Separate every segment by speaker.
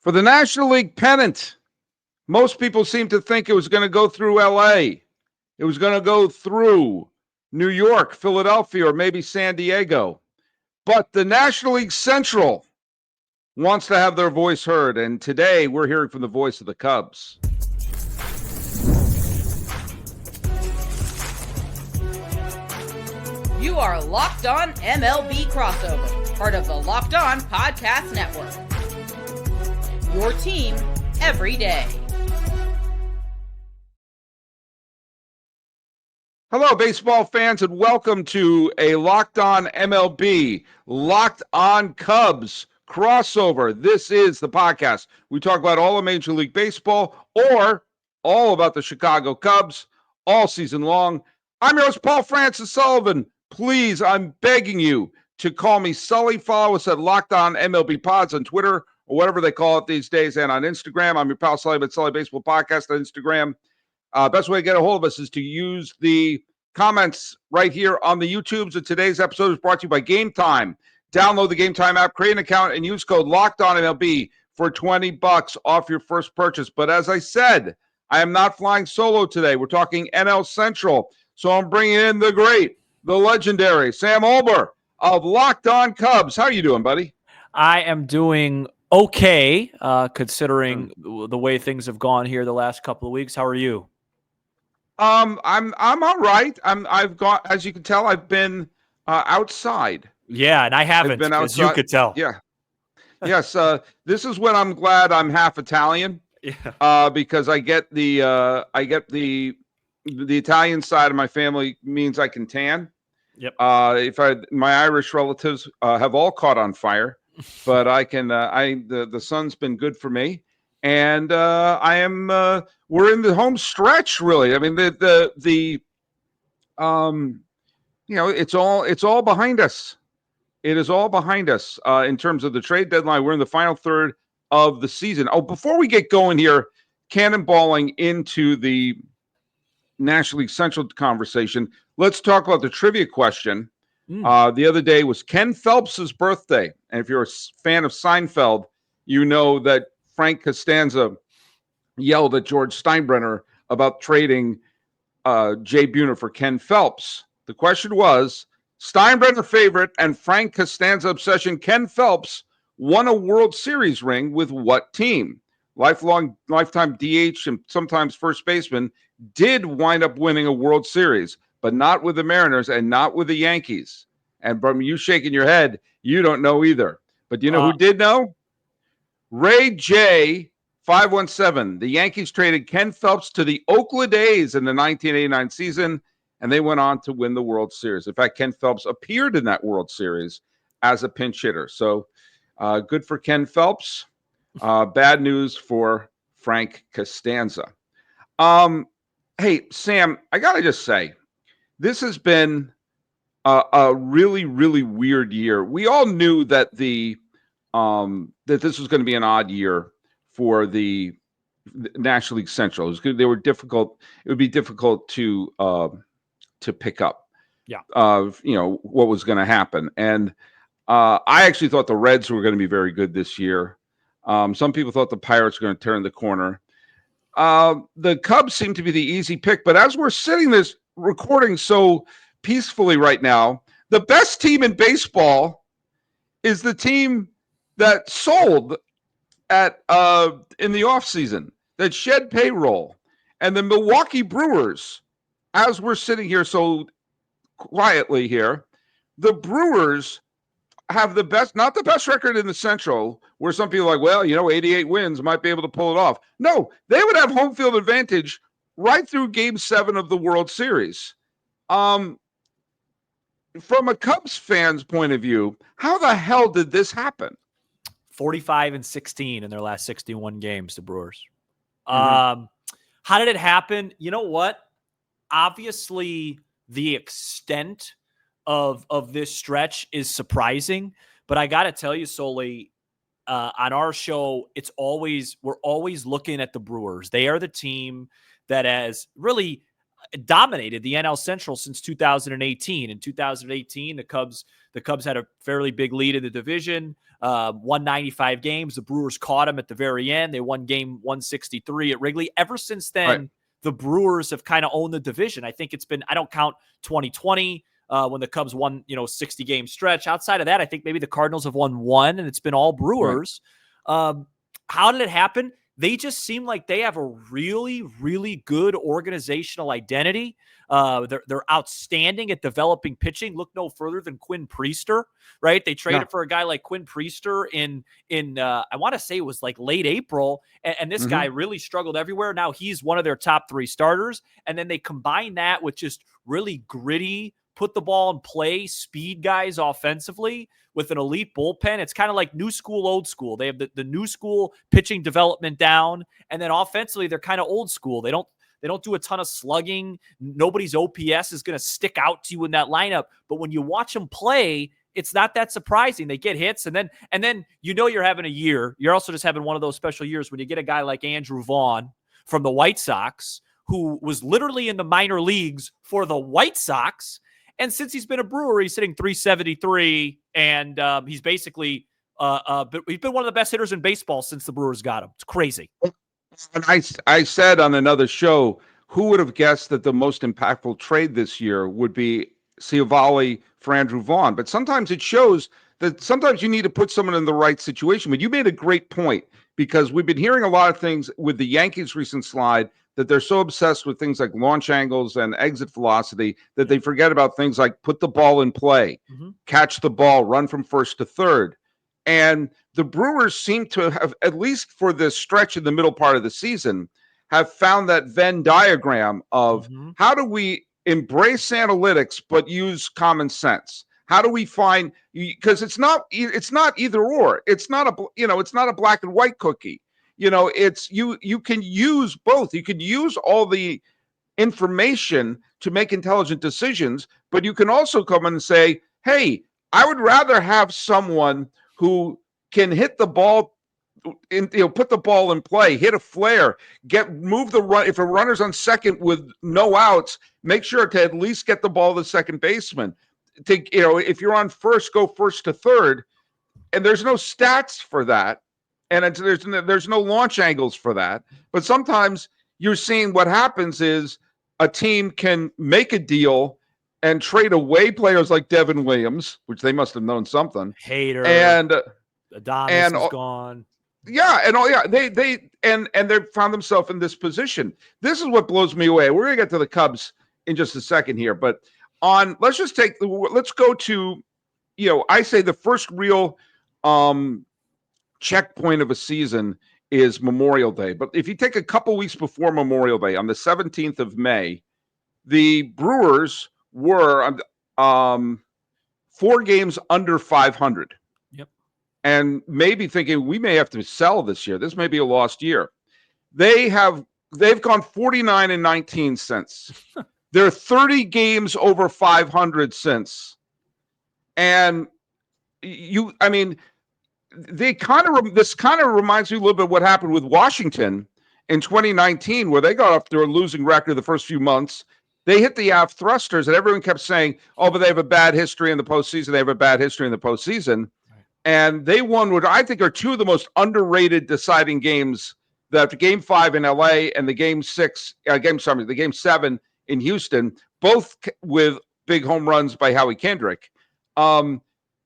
Speaker 1: For the National League pennant, most people seem to think it was going to go through LA. It was going to go through New York, Philadelphia, or maybe San Diego. But the National League Central wants to have their voice heard. And today we're hearing from the voice of the Cubs.
Speaker 2: You are Locked On MLB Crossover, part of the Locked On Podcast Network. Your team every day.
Speaker 1: Hello, baseball fans, and welcome to a Locked On MLB, Locked On Cubs crossover. This is the podcast. We talk about all of Major League Baseball or all about the Chicago Cubs all season long. I'm your host, Paul Francis Sullivan. Please, I'm begging you to call me Sully. Follow us at Locked On MLB Pods on Twitter or whatever they call it these days, and on Instagram. I'm your pal Sully at Sully Baseball Podcast on Instagram. Best way to get a hold of us is to use the comments right here on the YouTubes. And today's episode is brought to you by GameTime. Download the GameTime app, create an account, and use code LOCKEDONMLB for $20 off your first purchase. But as I said, I am not flying solo today. We're talking NL Central. So I'm bringing in the great, the legendary Sam Olber of Locked On Cubs. How are you doing, buddy?
Speaker 3: I am doing okay, considering the way things have gone here the last couple of weeks. How are you?
Speaker 1: I'm all right. I've got, as you can tell, I've been outside.
Speaker 3: Yeah, and I haven't, as you could tell.
Speaker 1: Yeah. Yes. This is when I'm glad I'm half Italian.
Speaker 3: Yeah.
Speaker 1: Because I get the Italian side of my family means I can tan.
Speaker 3: Yep.
Speaker 1: My Irish relatives have all caught on fire, but I can. The sun's been good for me, and I am. We're in the home stretch, really. I mean, it's all behind us. It is all behind us in terms of the trade deadline. We're in the final third of the season. Oh, before we get going here, cannonballing into the National League Central conversation, let's talk about the trivia question. The other day was Ken Phelps' birthday. And if you're a fan of Seinfeld, you know that Frank Costanza yelled at George Steinbrenner about trading Jay Buhner for Ken Phelps. The question was, Steinbrenner favorite and Frank Costanza obsession Ken Phelps won a World Series ring with what team? Lifetime DH and sometimes first baseman did wind up winning a World Series, but not with the Mariners and not with the Yankees. And from you shaking your head, you don't know either. But do you know who did know? Ray J. 517. The Yankees traded Ken Phelps to the Oakland A's in the 1989 season, and they went on to win the World Series. In fact, Ken Phelps appeared in that World Series as a pinch hitter. So good for Ken Phelps. Bad news for Frank Costanza. Hey, Sam, I got to just say, this has been a really, really weird year. We all knew that that this was going to be an odd year for the National League Central. They were difficult. It would be difficult to pick up.
Speaker 3: Yeah.
Speaker 1: What was going to happen. And I actually thought the Reds were going to be very good this year. Some people thought the Pirates were going to turn the corner. The Cubs seem to be the easy pick, but as we're sitting this recording so peacefully right now, the best team in baseball is the team that sold in the offseason, that shed payroll. And the Milwaukee Brewers, as we're sitting here so quietly here, the Brewers have the best, not the best record in the Central, where some people are like, 88 wins, might be able to pull it off. No, they would have home field advantage right through Game 7 of the World Series. From a Cubs fan's point of view, how the hell did this happen?
Speaker 3: 45-16 in their last 61 games, the Brewers.
Speaker 1: Mm-hmm.
Speaker 3: How did it happen? You know what? Obviously, the extent of this stretch is surprising, but I got to tell you, Soli, on our show, we're always looking at the Brewers. They are the team that has really, dominated the NL Central since 2018. In 2018, the Cubs had a fairly big lead in the division, won 95 games. The Brewers caught them at the very end. They won game 163 at Wrigley. Ever since then, the Brewers have kind of owned the division. I think it's been, I don't count 2020 when the Cubs won, 60-game stretch. Outside of that, I think maybe the Cardinals have won one, and it's been all Brewers. How did it happen? They just seem like they have a really, really good organizational identity. They're outstanding at developing pitching. Look no further than Quinn Priester, right? They traded for a guy like Quinn Priester in I want to say it was like late April, and this guy really struggled everywhere. Now he's one of their top 3 starters, and then they combine that with just really gritty, put the ball in play, speed guys offensively with an elite bullpen. It's kind of like new school, old school. They have the new school pitching development down, and then offensively they're kind of old school. They don't do a ton of slugging. Nobody's OPS is going to stick out to you in that lineup. But when you watch them play, it's not that surprising. They get hits, and then you're having a year. You're also just having one of those special years when you get a guy like Andrew Vaughn from the White Sox, who was literally in the minor leagues for the White Sox. And since he's been a Brewer, he's hitting 373, and he's basically he's been one of the best hitters in baseball since the Brewers got him. It's crazy.
Speaker 1: And I said on another show, who would have guessed that the most impactful trade this year would be Ciavali for Andrew Vaughn? But sometimes it shows that sometimes you need to put someone in the right situation. But you made a great point, because we've been hearing a lot of things with the Yankees' recent slide, that they're so obsessed with things like launch angles and exit velocity that they forget about things like put the ball in play, catch the ball, run from first to third. And the Brewers seem to have, at least for this stretch in the middle part of the season, have found that Venn diagram of how do we embrace analytics but use common sense? How do we find, because it's not either or. It's not a black and white cookie. It's you can use both. You can use all the information to make intelligent decisions, but you can also come in and say, hey, I would rather have someone who can hit the ball, put the ball in play, hit a flare, move the run. If a runner's on second with no outs, make sure to at least get the ball to the second baseman. If you're on first, go first to third. And there's no stats for that. And there's no launch angles for that. But sometimes you're seeing what happens is a team can make a deal and trade away players like Devin Williams, which they must have known something.
Speaker 3: Hater
Speaker 1: and
Speaker 3: Adonis is gone.
Speaker 1: Yeah, they found themselves in this position. This is what blows me away. We're gonna get to the Cubs in just a second here, but let's go to, I say the first real checkpoint of a season is Memorial Day. But if you take a couple weeks before Memorial Day, on the 17th of May, the Brewers were 4 games under 500.
Speaker 3: Yep.
Speaker 1: And maybe thinking we may have to sell this year. This may be a lost year. They've gone 49-19 since. They're 30 games over 500 since. And this kind of reminds me a little bit of what happened with Washington in 2019, where they got off to a losing record the first few months. They hit the aft thrusters, and everyone kept saying, "Oh, but they have a bad history in the postseason. They have a bad history in the postseason." Right. And they won what I think are 2 of the most underrated deciding games. That Game 5 in LA and the Game 7 in Houston, both with big home runs by Howie Kendrick.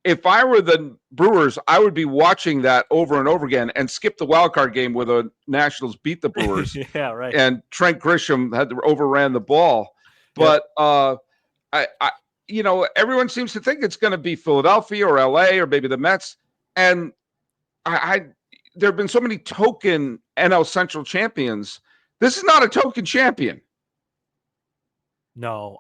Speaker 1: If I were the Brewers, I would be watching that over and over again and skip the wild card game where the Nationals beat the Brewers.
Speaker 3: Yeah, right.
Speaker 1: And Trent Grisham overran the ball. But everyone seems to think it's going to be Philadelphia or LA or maybe the Mets. And there have been so many token NL Central champions. This is not a token champion.
Speaker 3: No,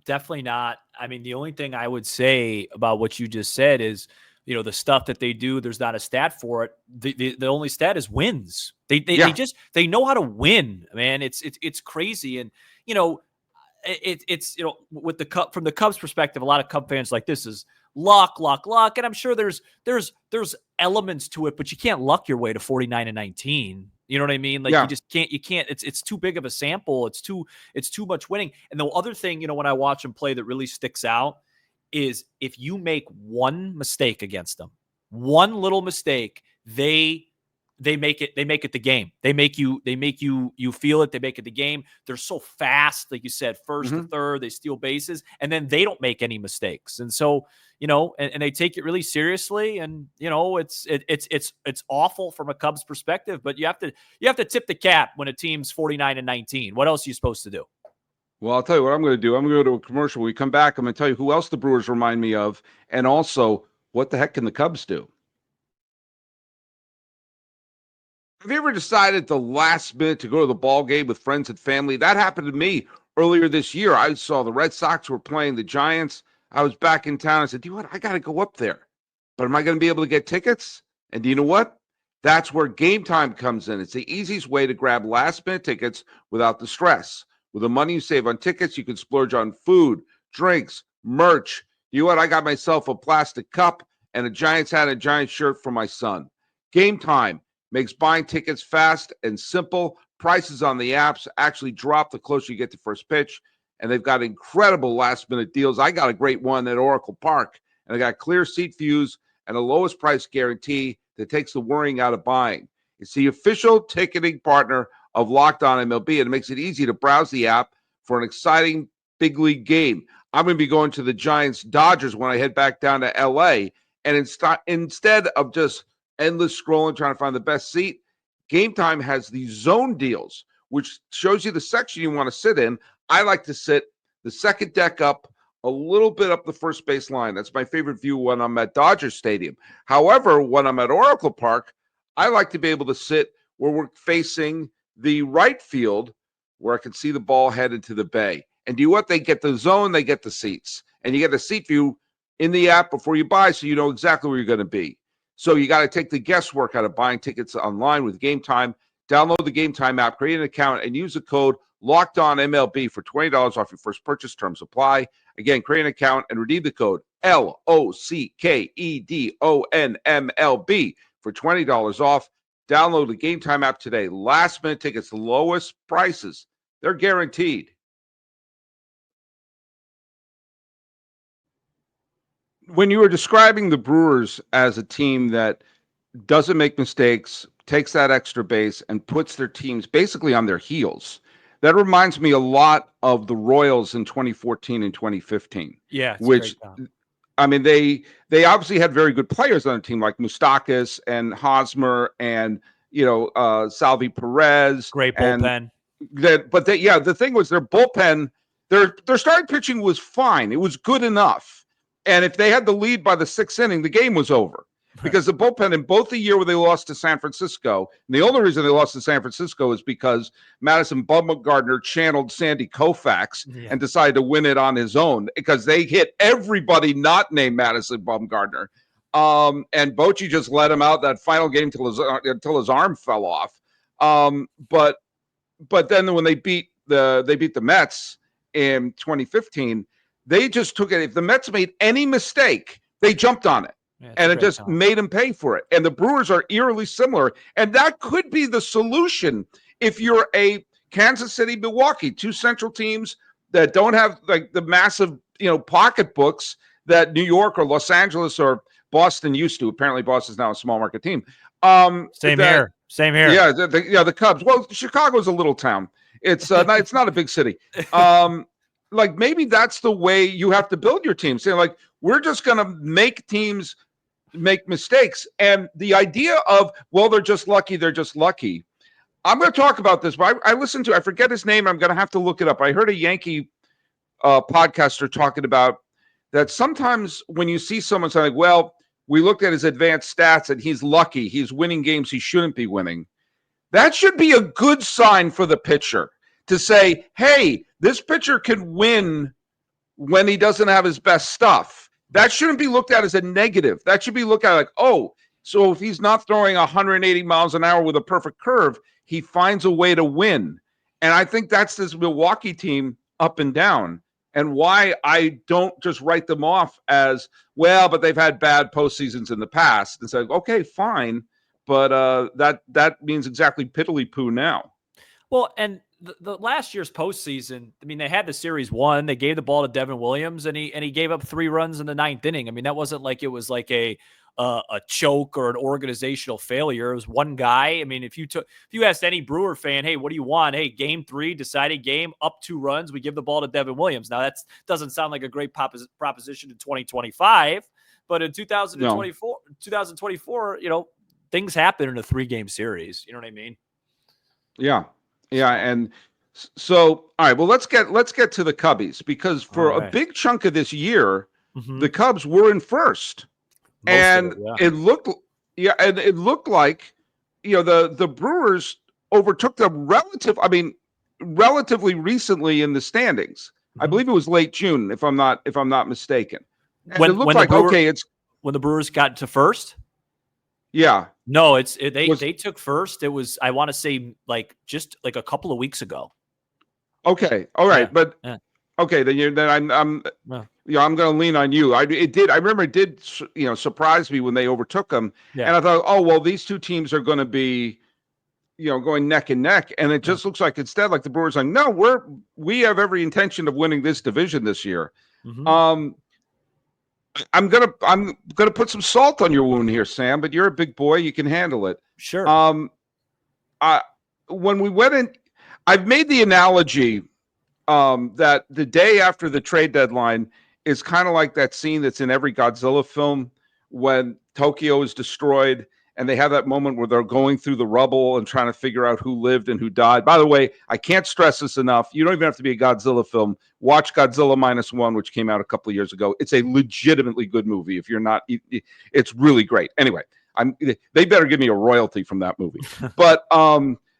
Speaker 3: definitely not. I mean, the only thing I would say about what you just said is, the stuff that they do, there's not a stat for it. The only stat is wins. They know how to win, man. It's crazy. And, with from the Cubs perspective, a lot of Cub fans like this is luck. And I'm sure there's elements to it, but you can't luck your way to 49-19. You know what I mean? Like
Speaker 1: Yeah.
Speaker 3: you can't, it's too big of a sample. It's too much winning. And the other thing, when I watch them play that really sticks out is if you make one mistake against them, one little mistake, they make it the game. They make you feel it. They make it the game. They're so fast, like you said, first to third, they steal bases, and then they don't make any mistakes. And so, and they take it really seriously. And it's awful from a Cubs perspective, but you have to tip the cap when a team's 49-19. What else are you supposed to do?
Speaker 1: Well, I'll tell you what I'm going to do. I'm going to go to a commercial. When we come back, I'm going to tell you who else the Brewers remind me of, and also what the heck can the Cubs do? Have you ever decided the last minute to go to the ball game with friends and family? That happened to me earlier this year. I saw the Red Sox were playing the Giants. I was back in town. I said, do you know what? I got to go up there. But am I going to be able to get tickets? And do you know what? That's where GameTime comes in. It's the easiest way to grab last-minute tickets without the stress. With the money you save on tickets, you can splurge on food, drinks, merch. You know what? I got myself a plastic cup and a Giants hat and a Giants shirt for my son. GameTime makes buying tickets fast and simple. Prices on the apps actually drop the closer you get to first pitch, and they've got incredible last-minute deals. I got a great one at Oracle Park, and I got clear seat views and a lowest price guarantee that takes the worrying out of buying. It's the official ticketing partner of Locked On MLB, and it makes it easy to browse the app for an exciting big league game. I'm going to be going to the Giants-Dodgers when I head back down to L.A., and instead of just endless scrolling, trying to find the best seat, GameTime has these zone deals, which shows you the section you want to sit in. I like to sit the second deck up, a little bit up the first base line. That's my favorite view when I'm at Dodger Stadium. However, when I'm at Oracle Park, I like to be able to sit where we're facing the right field, where I can see the ball head into the bay. And do you know what? They get the zone, they get the seats. And you get the seat view in the app before you buy, so you know exactly where you're going to be. So you got to take the guesswork out of buying tickets online with GameTime. Download the GameTime app, create an account, and use the code LOCKEDONMLB for $20 off your first purchase. Terms apply. Again, create an account and redeem the code LOCKEDONMLB for $20 off. Download the GameTime app today. Last minute tickets, the lowest prices. They're guaranteed. When you were describing the Brewers as a team that doesn't make mistakes, takes that extra base, and puts their teams basically on their heels, that reminds me a lot of the Royals in 2014 and 2015.
Speaker 3: Yeah,
Speaker 1: which, I mean, they obviously had very good players on the team, like Moustakas and Hosmer and Salvi Perez.
Speaker 3: Great bullpen.
Speaker 1: The thing was their bullpen, their starting pitching was fine. It was good enough. And if they had the lead by the sixth inning, the game was over. Because the bullpen in both the year where they lost to San Francisco, and the only reason they lost to San Francisco is because Madison Bumgarner channeled Sandy Koufax and decided to win it on his own because they hit everybody not named Madison Bumgarner. And Bochy just let him out that final game until his arm fell off. But then when they beat the Mets in 2015, they just took it. If the Mets made any mistake, they jumped on it. Yeah, and it just made them pay for it. And the Brewers are eerily similar. And that could be the solution if you're a Kansas City, Milwaukee, two central teams that don't have like the massive, pocketbooks that New York or Los Angeles or Boston used to. Apparently, Boston's now a small market team.
Speaker 3: Same here.
Speaker 1: Yeah, the Cubs. Well, Chicago's a little town. It's it's not a big city. Like maybe that's the way you have to build your team. Saying like we're just going to make teams make mistakes. And the idea of, well, they're just lucky. I'm going to talk about this, but I listened to, I forget his name. I'm going to have to look it up. I heard a Yankee podcaster talking about that sometimes when you see someone saying, well, we looked at his advanced stats and he's lucky. He's winning games he shouldn't be winning. That should be a good sign for the pitcher to say, hey, this pitcher can win when he doesn't have his best stuff. That shouldn't be looked at as a negative. That should be looked at like, oh, so if he's not throwing 180 miles an hour with a perfect curve, he finds a way to win. And I think that's this Milwaukee team up and down, and why I don't just write them off as, well, but they've had bad postseasons in the past. It's like, okay, fine. but that means exactly piddly poo now.
Speaker 3: Well, and the last year's postseason, I mean, they had the series won. They gave the ball to Devin Williams, and he gave up 3 runs in the 9th inning. I mean, that wasn't like it was like a choke or an organizational failure. It was one guy. I mean, if you asked any Brewer fan, hey, what do you want? Hey, game 3, deciding game, up 2 runs, we give the ball to Devin Williams. Now that doesn't sound like a great proposition in 2025, but in 2024, things happen in a 3-game series. You know what I mean?
Speaker 1: Yeah. And so, all right, well, let's get to the Cubbies, because for a big chunk of this year, the Cubs were in first. It looked like, the Brewers overtook them relatively recently in the standings. I believe it was late June, if I'm not mistaken. And it looked like, it's
Speaker 3: when the Brewers got to first.
Speaker 1: Yeah.
Speaker 3: No, they took first. It was, I want to say, just a couple of weeks ago.
Speaker 1: Okay. All right. Okay, then I'm going to lean on you. I remember it did surprise me when they overtook them. Yeah. And I thought, oh, well, these two teams are going to be going neck and neck, and it just looks like instead, like the Brewers are like, no, we have every intention of winning this division this year. I'm gonna put some salt on your wound here, Sam, but you're a big boy, you can handle it.
Speaker 3: Sure.
Speaker 1: When we went in, I've made the analogy that the day after the trade deadline is kind of like that scene that's in every Godzilla film when Tokyo is destroyed and they have that moment where they're going through the rubble and trying to figure out who lived and who died. By the way, I can't stress this enough. You don't even have to be a Godzilla film. Watch Godzilla -1, which came out a couple of years ago. It's a legitimately good movie. If you're not, it's really great. Anyway, they better give me a royalty from that movie. But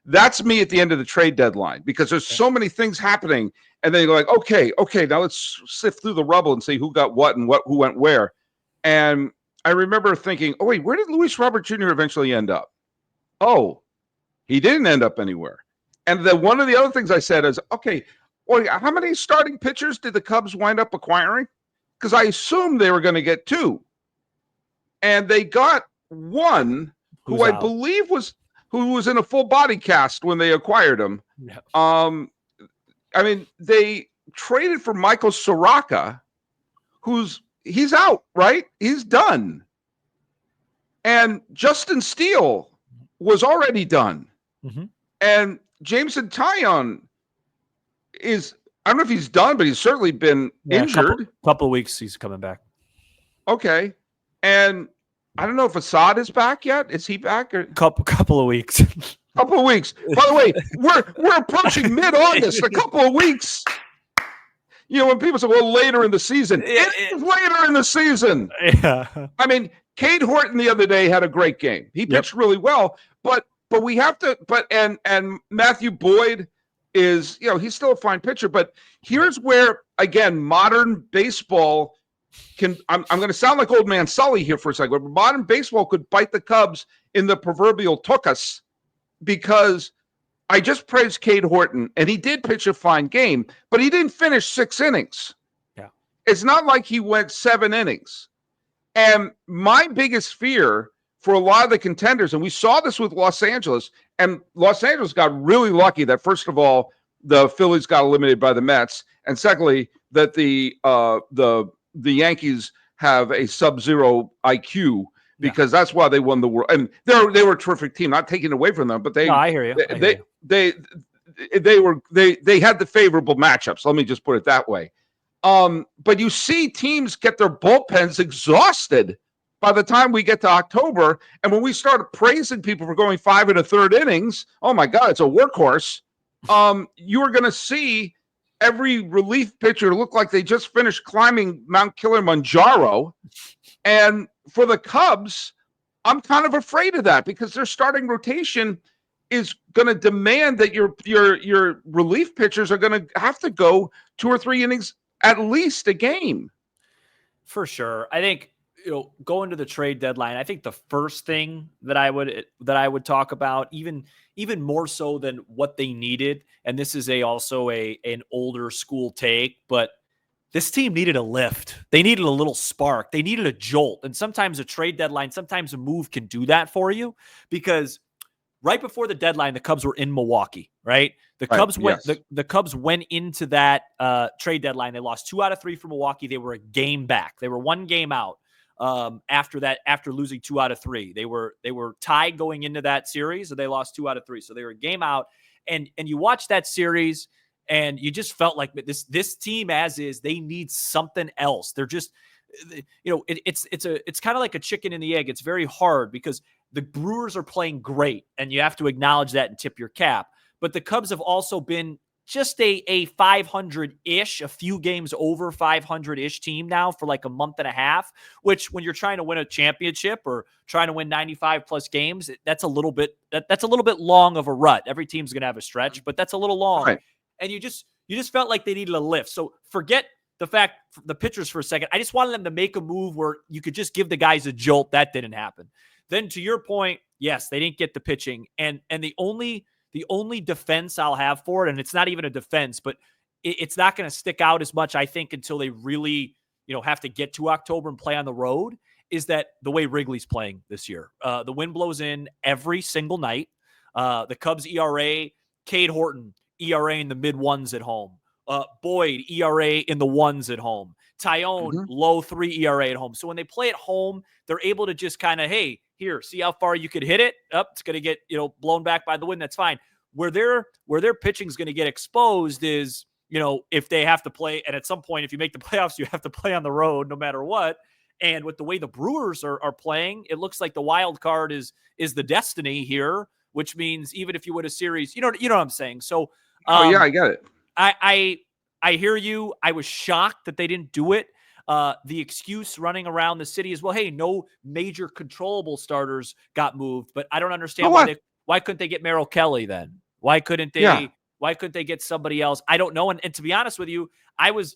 Speaker 1: that's me at the end of the trade deadline, because there's so many things happening. And then you go like, okay, now let's sift through the rubble and see who got what and who went where. And I remember thinking, oh, wait, where did Luis Robert Jr. eventually end up? Oh, he didn't end up anywhere. And then one of the other things I said is, okay, well, how many starting pitchers did the Cubs wind up acquiring? Because I assumed they were going to get 2. And they got one who I believe was in a full body cast when they acquired him. Yeah. I mean, they traded for Michael Soraka, he's out, right? He's done. And Justin Steele was already done. And Jameson Taillon is, I don't know if he's done, but he's certainly been injured.
Speaker 3: Couple of weeks he's coming back.
Speaker 1: Okay. And I don't know if Assad is back yet. Is he back? Or
Speaker 3: couple of weeks.
Speaker 1: Couple of weeks. By the way, we're approaching mid-August. A couple of weeks. When people say, well, later in the season, it's later in the season.
Speaker 3: Yeah.
Speaker 1: I mean, Cade Horton the other day had a great game. He pitched really well, but we have to, and Matthew Boyd is, he's still a fine pitcher, but here's where, again, modern baseball I'm going to sound like old man Sully here for a second, but modern baseball could bite the Cubs in the proverbial tuchus, because I just praised Cade Horton, and he did pitch a fine game, but he didn't finish 6 innings.
Speaker 3: Yeah.
Speaker 1: It's not like he went 7 innings. And my biggest fear for a lot of the contenders, and we saw this with Los Angeles, and Los Angeles got really lucky that, first of all, the Phillies got eliminated by the Mets, and secondly, that the Yankees have a sub-zero IQ, because that's why they won the world. And they were a terrific team, not taking away from them, but
Speaker 3: I hear you.
Speaker 1: They had the favorable matchups. Let me just put it that way. But you see teams get their bullpens exhausted by the time we get to October. And when we start praising people for going 5 1/3 innings, oh my God, it's a workhorse. You're going to see every relief pitcher look like they just finished climbing Mount Kilimanjaro. And for the Cubs, I'm kind of afraid of that, because their starting rotation is going to demand that your relief pitchers are going to have to go 2 or 3 innings at least a game.
Speaker 3: For sure. I think, going to the trade deadline, I think the first thing that I would talk about, even more so than what they needed, and this is also an older school take, but this team needed a lift. They needed a little spark. They needed a jolt. And sometimes a trade deadline, sometimes a move can do that for you, because right before the deadline, the Cubs were in Milwaukee, right? The Cubs went the Cubs went into that trade deadline. They lost 2 out of 3 for Milwaukee. They were a game back. They were 1 game out after losing 2 out of 3. They were tied going into that series, and they lost 2 out of 3. So they were a game out. And you watch that series, and you just felt like this team as is, they need something else. They're just, it's kind of like a chicken and the egg. It's very hard because the Brewers are playing great, and you have to acknowledge that and tip your cap. But the Cubs have also been just a 500-ish, a few games over 500-ish team now for like a month and a half, which when you're trying to win a championship or trying to win 95-plus games, that's a little bit long of a rut. Every team's going to have a stretch, but that's a little long. Right. And you just felt like they needed a lift. So forget the pitchers for a second. I just wanted them to make a move where you could just give the guys a jolt. That didn't happen. Then to your point, yes, they didn't get the pitching. And the only defense I'll have for it, and it's not even a defense, but it's not going to stick out as much, I think, until they really, have to get to October and play on the road, is that the way Wrigley's playing this year. The wind blows in every single night. The Cubs ERA, Cade Horton, ERA in the mid-1s at home. Boyd, ERA in the 1s at home. Tyone, low 3 ERA at home. So when they play at home, they're able to just kind of, hey, here, see how far you could hit it. It's going to get, blown back by the wind. That's fine. Where their pitching is going to get exposed is, if they have to play. And at some point, if you make the playoffs, you have to play on the road no matter what. And with the way the Brewers are playing, it looks like the wild card is the destiny here, which means even if you win a series, you know what I'm saying? So,
Speaker 1: yeah, I get it.
Speaker 3: I hear you. I was shocked that they didn't do it. The excuse running around the city is, well, hey, no major controllable starters got moved, but I don't understand why couldn't they get Merrill Kelly then? Why couldn't they? Yeah. Why couldn't they get somebody else? I don't know. And to be honest with you, I was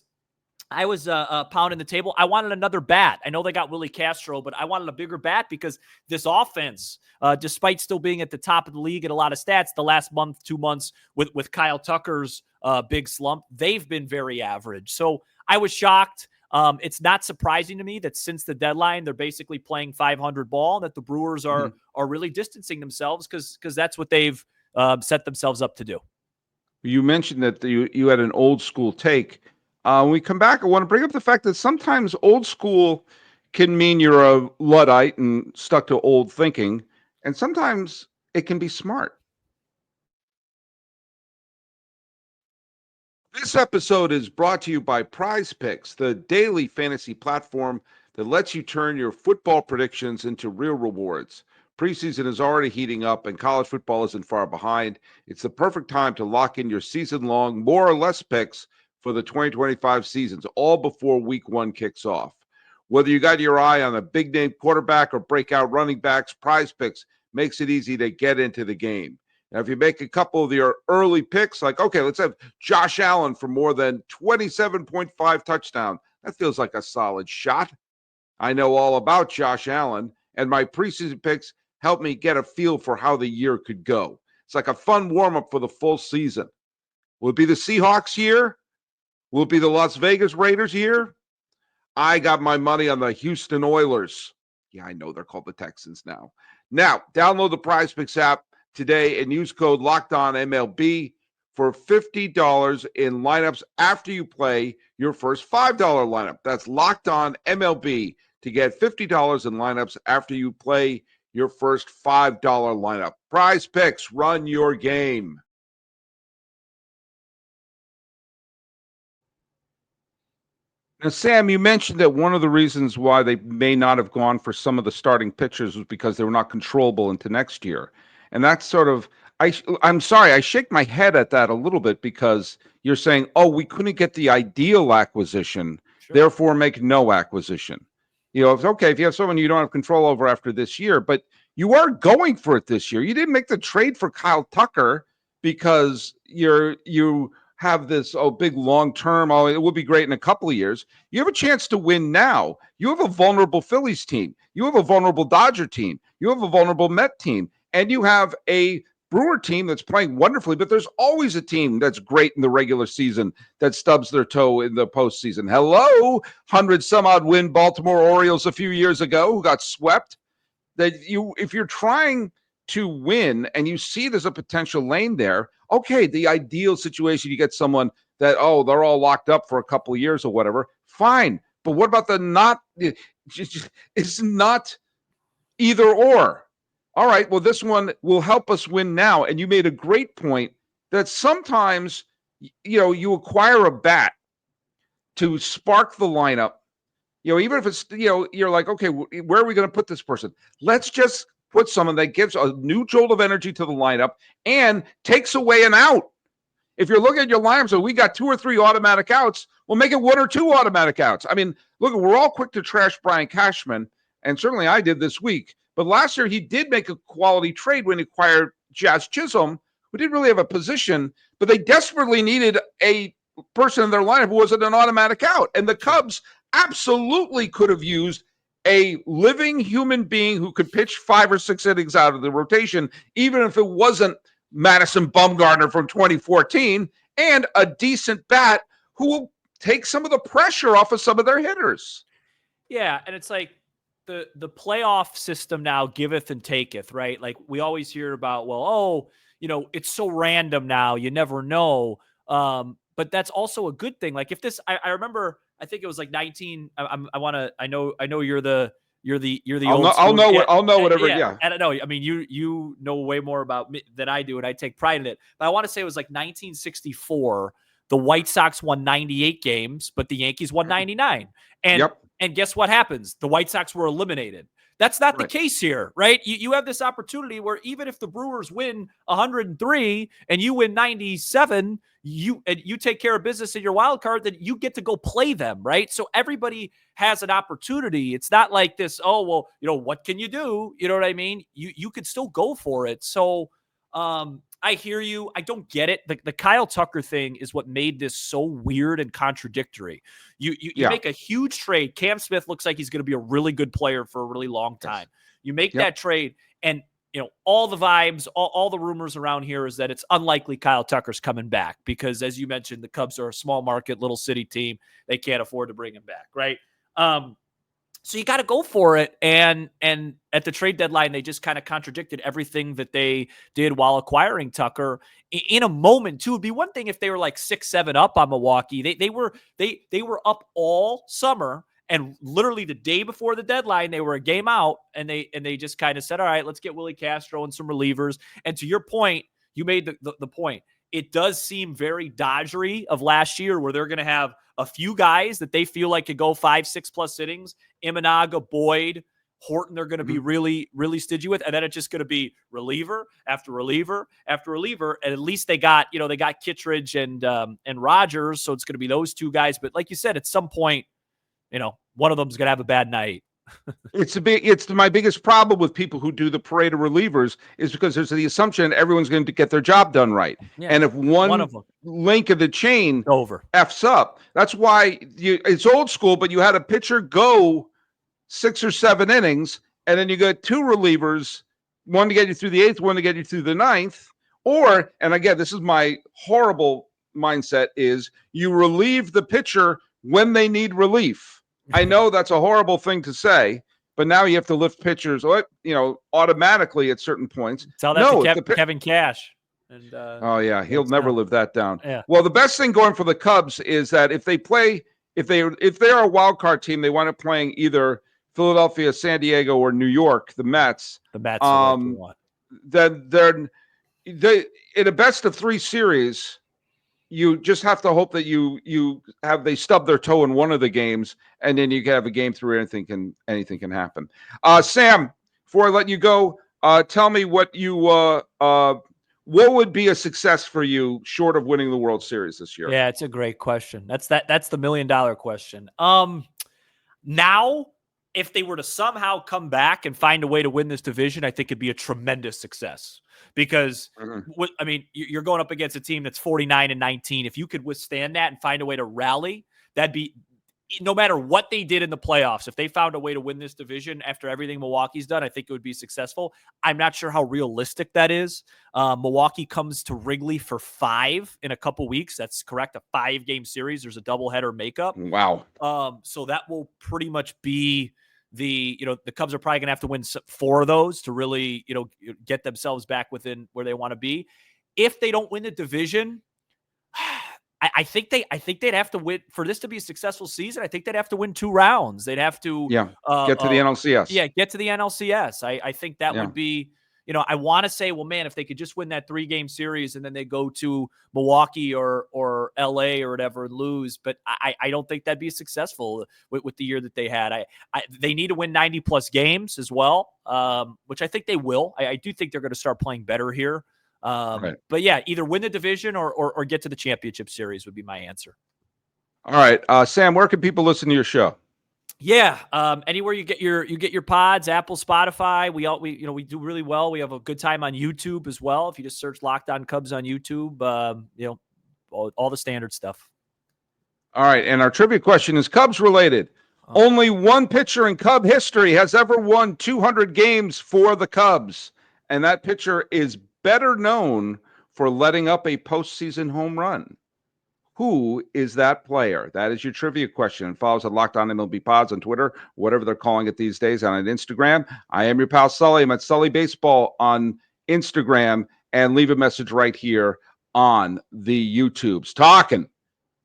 Speaker 3: pounding the table. I wanted another bat. I know they got Willie Castro, but I wanted a bigger bat because this offense, despite still being at the top of the league at a lot of stats, the last month, 2 months with Kyle Tucker's big slump, they've been very average. So I was shocked. It's not surprising to me that since the deadline, they're basically playing 500 ball, that the Brewers are really distancing themselves because that's what they've set themselves up to do.
Speaker 1: You mentioned that you had an old school take. When we come back, I want to bring up the fact that sometimes old school can mean you're a Luddite and stuck to old thinking, and sometimes it can be smart. This episode is brought to you by PrizePicks, the daily fantasy platform that lets you turn your football predictions into real rewards. Preseason is already heating up, and college football isn't far behind. It's the perfect time to lock in your season-long, more or less picks for the 2025 seasons, all before week 1 kicks off. Whether you got your eye on a big-name quarterback or breakout running backs, PrizePicks makes it easy to get into the game. Now, if you make a couple of your early picks, like, okay, let's have Josh Allen for more than 27.5 touchdown. That feels like a solid shot. I know all about Josh Allen, and my preseason picks help me get a feel for how the year could go. It's like a fun warm-up for the full season. Will it be the Seahawks year? Will it be the Las Vegas Raiders year? I got my money on the Houston Oilers. Yeah, I know they're called the Texans now. Now, download the PrizePicks app today and use code LOCKEDONMLB for $50 in lineups after you play your first $5 lineup. That's LOCKEDONMLB to get $50 in lineups after you play your first $5 lineup. PrizePicks, run your game. Now, Sam, you mentioned that one of the reasons why they may not have gone for some of the starting pitchers was because they were not controllable into next year. And that's sort of, I'm sorry, I shake my head at that a little bit because you're saying, oh, we couldn't get the ideal acquisition, therefore make no acquisition. It's okay if you have someone you don't have control over after this year, but you are going for it this year. You didn't make the trade for Kyle Tucker because you have this big long-term, it will be great in a couple of years. You have a chance to win now. You have a vulnerable Phillies team. You have a vulnerable Dodger team. You have a vulnerable Met team. And you have a Brewer team that's playing wonderfully, but there's always a team that's great in the regular season that stubs their toe in the postseason. Hello, 100-some-odd win Baltimore Orioles a few years ago who got swept. If you're trying to win and you see there's a potential lane there, okay, the ideal situation, you get someone that, they're all locked up for a couple of years or whatever, fine. But what about it's not either or. All right, well, this one will help us win now. And you made a great point that sometimes, you acquire a bat to spark the lineup. Even if it's, you're like, okay, where are we going to put this person? Let's just put someone that gives a new jolt of energy to the lineup and takes away an out. If you're looking at your lineup, so we got 2 or 3 automatic outs, we'll make it 1 or 2 automatic outs. I mean, look, we're all quick to trash Brian Cashman, and certainly I did this week. But last year, he did make a quality trade when he acquired Jazz Chisholm, who didn't really have a position, but they desperately needed a person in their lineup who wasn't an automatic out. And the Cubs absolutely could have used a living human being who could pitch 5 or 6 innings out of the rotation, even if it wasn't Madison Bumgarner from 2014, and a decent bat who will take some of the pressure off of some of their hitters.
Speaker 3: Yeah, and it's like the playoff system now giveth and taketh, right? Like we always hear about, it's so random now, you never know. But that's also a good thing. Like if this, I remember, I think it was like 19. I know you're the
Speaker 1: I'll know whatever. Yeah.
Speaker 3: I don't know. I mean, you know way more about me than I do, and I take pride in it. But I want to say it was like 1964. The White Sox won 98 games, but the Yankees won 99. And guess what happens? The White Sox were eliminated. That's not the case here, right? You have this opportunity where even if the Brewers win 103 and you win 97, you take care of business in your wild card, then you get to go play them, right? So everybody has an opportunity. It's not like this, what can you do? You know what I mean? You could still go for it. So I hear you. I don't get it. The Kyle Tucker thing is what made this so weird and contradictory. You make a huge trade. Cam Smith looks like he's going to be a really good player for a really long time. You make that trade, and all the vibes, all the rumors around here is that it's unlikely Kyle Tucker's coming back because, as you mentioned, the Cubs are a small market, little city team. They can't afford to bring him back, right? So you got to go for it. And at the trade deadline, they just kind of contradicted everything that they did while acquiring Tucker in a moment too. It'd be one thing if they were like 6-7 up on Milwaukee. They were up all summer, and literally the day before the deadline, they were a game out, and they just kind of said, all right, let's get Willie Castro and some relievers. And to your point, you made the point. It does seem very Dodgery of last year where they're going to have a few guys that they feel like could go 5-6 plus innings. Imanaga, Boyd, Horton, they're going to be really, really stingy with. And then it's just going to be reliever after reliever after reliever. And at least they got Kittredge and Rogers. So it's going to be those 2 guys. But like you said, at some point, one of them's going to have a bad night.
Speaker 1: It's my biggest problem with people who do the parade of relievers is because there's the assumption everyone's going to get their job done right. Yeah, and if one of them, link of the chain F's up, that's why it's old school, but you had a pitcher go 6 or 7 innings, and then you got 2 relievers, one to get you through the 8th, one to get you through the 9th. Or, and again, this is my horrible mindset, is you relieve the pitcher when they need relief. I know that's a horrible thing to say, but now you have to lift pitchers, automatically at certain points.
Speaker 3: Tell that to Kevin Cash. And
Speaker 1: he'll never live that down.
Speaker 3: Yeah.
Speaker 1: Well, the best thing going for the Cubs is that if they're a wild card team, they wind up playing either Philadelphia, San Diego, or New York, the Mets.
Speaker 3: The Mets.
Speaker 1: Then they're in a best of 3 series. You just have to hope that they stub their toe in one of the games, and then you can have a game through anything can happen. Sam, before I let you go, tell me what would be a success for you short of winning the World Series this year?
Speaker 3: Yeah, it's a great question. That's the $1 million question. Now, if they were to somehow come back and find a way to win this division, I think it'd be a tremendous success. Because, you're going up against a team that's 49-19. If you could withstand that and find a way to rally, that'd be no matter what they did in the playoffs, if they found a way to win this division after everything Milwaukee's done, I think it would be successful. I'm not sure how realistic that is. Milwaukee comes to Wrigley for 5 in a couple weeks. That's correct. A 5-game series. There's a doubleheader makeup.
Speaker 1: Wow.
Speaker 3: So that will pretty much be the Cubs are probably going to have to win 4 of those to really, get themselves back within where they want to be. If they don't win the division, I think they'd have to win for this to be a successful season. I think they'd have to win 2 rounds. They'd have to
Speaker 1: get to the NLCS.
Speaker 3: Yeah, get to the NLCS. I think that would be, I want to say, well, man, if they could just win that 3-game series and then they go to Milwaukee or LA or whatever and lose, but I don't think that'd be successful with the year that they had. They need to win 90 plus games as well, which I think they will. I do think they're going to start playing better here.
Speaker 1: Right.
Speaker 3: But yeah, either win the division or get to the championship series would be my answer.
Speaker 1: All right, Sam, where can people listen to your show?
Speaker 3: Yeah, anywhere you get your pods, Apple, Spotify. We do really well. We have a good time on YouTube as well. If you just search Locked On Cubs on YouTube, all the standard stuff.
Speaker 1: All right, and our trivia question is Cubs related. Only one pitcher in Cub history has ever won 200 games for the Cubs, and that pitcher is better known for letting up a postseason home run. Who is that player? That is your trivia question. And follow us at Locked On MLB Pods on Twitter, whatever they're calling it these days, and on Instagram. I am your pal Sully. I'm at Sully Baseball on Instagram, and leave a message right here on the YouTubes. Talking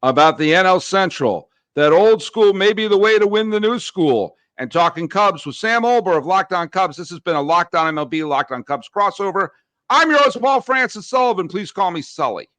Speaker 1: about the NL Central, that old school may be the way to win the new school, and talking Cubs with Sam Olber of Locked On Cubs. This has been a Locked On MLB, Locked On Cubs crossover. I'm your host, Paul Francis Sullivan. Please call me Sully.